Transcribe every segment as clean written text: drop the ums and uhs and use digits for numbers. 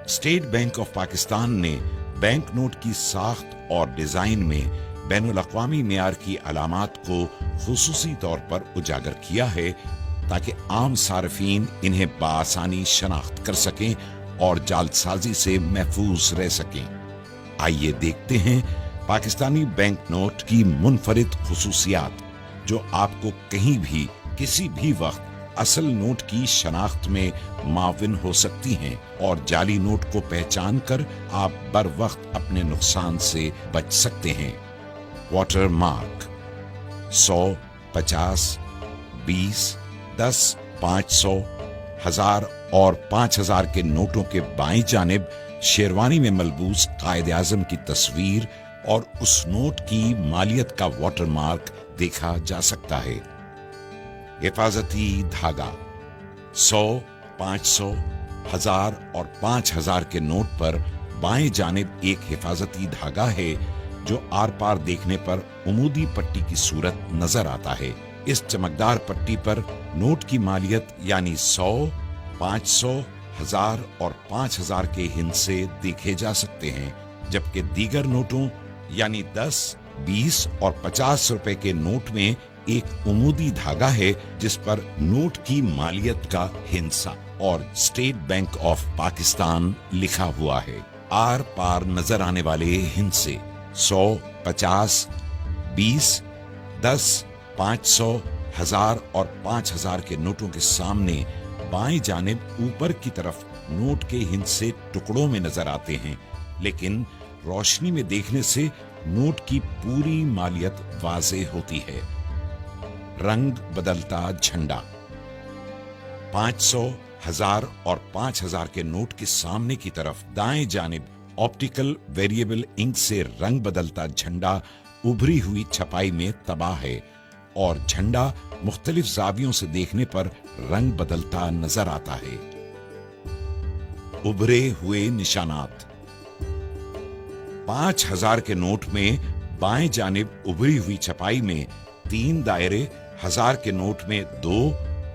State bank of Pakistan ने bank note की साख्त और डिजाइन में बैनुल-अक़वामी मेयार की अलामात को खुसूसी तौर पर उजागर किया है ताकि आम सार्फिन इन्हें बआसानी शनाख्त कर सकें और जालसाजी से महफूज रह सकें। आइए देखते हैं पाकिस्तानी बैंक नोट की मुनफरिद खुसूसियात जो आपको कहीं भी किसी भी वक्त असल नोट की शनाख्त में माविन हो सकती हैं और जाली नोट को पहचान कर आप बर वक्त अपने नुकसान से बच सकते हैं। वाटर मार्क 100, 50, 20, 10, 500, 1000 और 5000 के नोटों के बाईं जानिब शेरवानी में मलबूस कायदे आजम की तस्वीर और उस नोट की मालियत का वाटर मार्क देखा जा सकता है। हिफाजती धागा 100, 500, 1000 और 5000 के नोट पर बाएं जानिब एक हिफाजती धागा है जो आर पार देखने पर उमूदी पट्टी की सूरत नजर आता है। इस चमकदार पट्टी पर नोट की मालियत यानी 100, 500, 1000 और 5000 के हिस्से देखे जा सकते हैं, जबकि दीगर नोटों यानी 10, 20 और 50 रुपए के नोट में एक उमूदी धागा है जिस पर नोट की मालियत का हिस्सा और स्टेट बैंक ऑफ पाकिस्तान लिखा हुआ है। आर पार नजर आने वाले हिस्से 100, 50, 20, 10, 500, 1000 और 5000 के नोटों के सामने बाएं जानिब ऊपर की तरफ नोट के हिस्से टुकड़ों में नजर आते हैं, लेकिन रोशनी में देखने से नोट की पूरी मालियत वाज़ेह होती है। रंग बदलता झंडा 500, 1000 और 5000 के नोट के सामने की तरफ दाएं जानिब ऑप्टिकल वेरिएबल इंक से रंग बदलता झंडा उभरी हुई छपाई में तबाह है और झंडा मुख्तलिफ जावियों से देखने पर रंग बदलता नजर आता है। उभरे हुए निशानात 5000 के नोट में बाएं जानिब उभरी हुई छपाई में 3 दायरे, 1000 के नोट में 2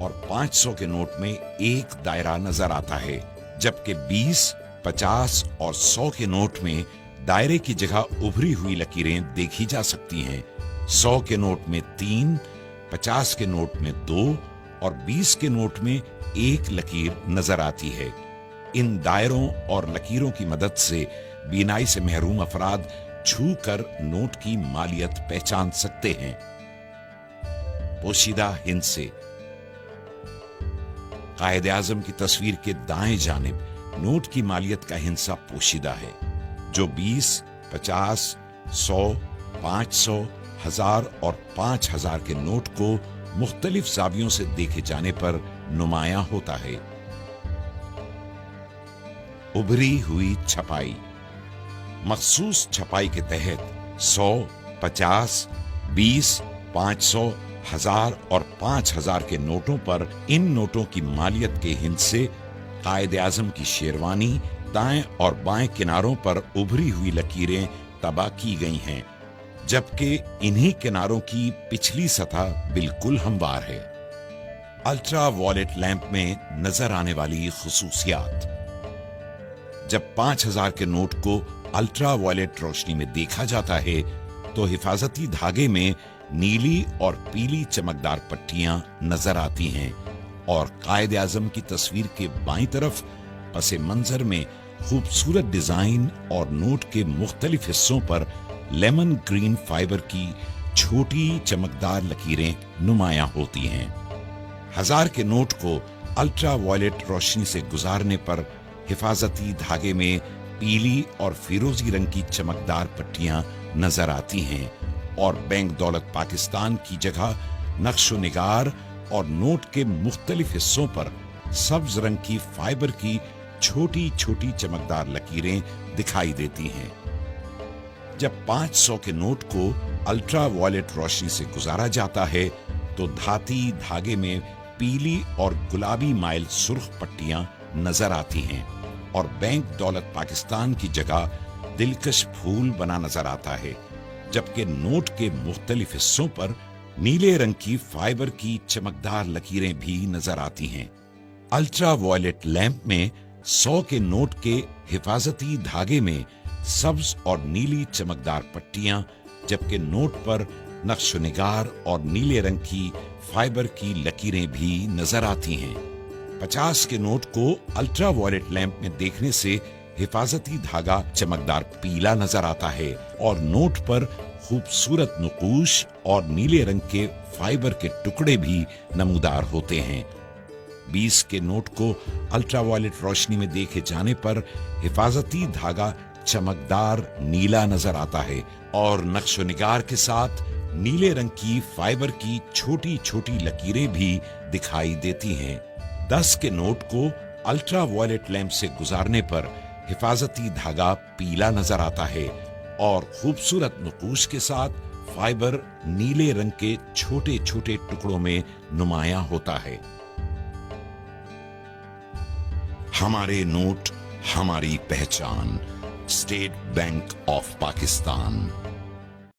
और 500 के नोट में 1 दायरा नजर आता है, जबकि 20, 50 और 100 के नोट में दायरे की जगह उभरी हुई लकीरें देखी जा सकती हैं। 100 के नोट में 3, 50 के नोट में 2 और 20 के नोट में 1 लकीर नजर आती है। इन दायरों और लकीरों की मदद से बीनाई से महरूम अफराद छू कर नोट की मालियत पहचान सकते हैं। पोशीदा हिस्से कायदे आजम की तस्वीर के दाएं जानिब नोट की मालियत का हिस्सा पोशीदा है, जो 20, 50, 100, 500, 1000 और 5000 के नोट को मुख्तलिफ जावियों से देखे जाने पर नुमायां होता है। उभरी हुई छपाई मखसूस छपाई के तहत 100, 50, 20, 500, 1000 और 5000 के नोटों पर इन नोटों की मालियत के हिस्से कायदे आजम की शेरवानी दाएं और बाएं किनारों पर उभरी हुई लकीरें तबाह की गई हैं, जबकि इन्हीं किनारों की पिछली सतह बिल्कुल हमवार है। अल्ट्रा वॉयलेट लैंप में नजर आने वाली खुसूसियात जब 5000 के नोट को अल्ट्रा वॉयलेट रोशनी में देखा जाता है तो हिफाजती धागे में नीली और पीली चमकदार पट्टियां नजर आती हैं और कायदे आजम की तस्वीर के बाईं तरफ पसे मंजर में खूबसूरत डिजाइन और नोट के मुख्तलिफ हिस्सों पर लेमन ग्रीन फाइबर की छोटी चमकदार लकीरें नुमायां होती हैं। 1000 के नोट को अल्ट्रा वॉयलेट रोशनी से गुजारने पर हिफाजती धागे में पीली और फिरोजी रंग की चमकदार पट्टियां नजर आती हैं और बैंक दौलत पाकिस्तान की जगह नक्शो निगार और नोट के मुख्तलिफ हिस्सों पर सब्ज रंग की फाइबर की छोटी छोटी चमकदार लकीरें दिखाई देती हैं। जब 500 के नोट को अल्ट्रा वॉयलेट रोशनी से गुजारा जाता है तो धाती धागे में पीली और गुलाबी माइल सुर्ख पट्टियां नजर आती हैं और बैंक दौलत पाकिस्तान की जगह दिलकश फूल बना नजर आता है, जबकि नोट के मुख्तलिफ हिस्सों पर नीले रंग की फाइबर की चमकदार लकीरें भी नजर आती हैं। अल्ट्रा वॉयलेट लैंप में 100 के नोट के हिफाजती धागे में सब्ज और नीली चमकदार पट्टियां, जबकि नोट पर नक्श-ओ-निगार और नीले रंग की फाइबर की लकीरें भी नजर आती हैं। 50 के नोट को अल्ट्रा वायलेट लैंप में देखने से हिफाजती धागा चमकदार पीला नजर आता है और नोट पर खूबसूरत नक़ूश और नीले रंग के फाइबर के टुकड़े भी नमूदार होते हैं। 20 के नोट को अल्ट्रा वायलेट रोशनी में देखे जाने पर हिफाजती धागा चमकदार नीला नजर आता है और नक्श-ओ-निगार के साथ नीले रंग की फाइबर की छोटी छोटी लकीरें भी दिखाई देती हैं। 10 के नोट को अल्ट्रा वायलेट लैंप से गुजारने पर हिफाजती धागा पीला नजर आता है और खूबसूरत नक़ूश के साथ फाइबर नीले रंग के छोटे छोटे टुकड़ों में नुमायां होता है। हमारे नोट, हमारी पहचान। State bank of Pakistan.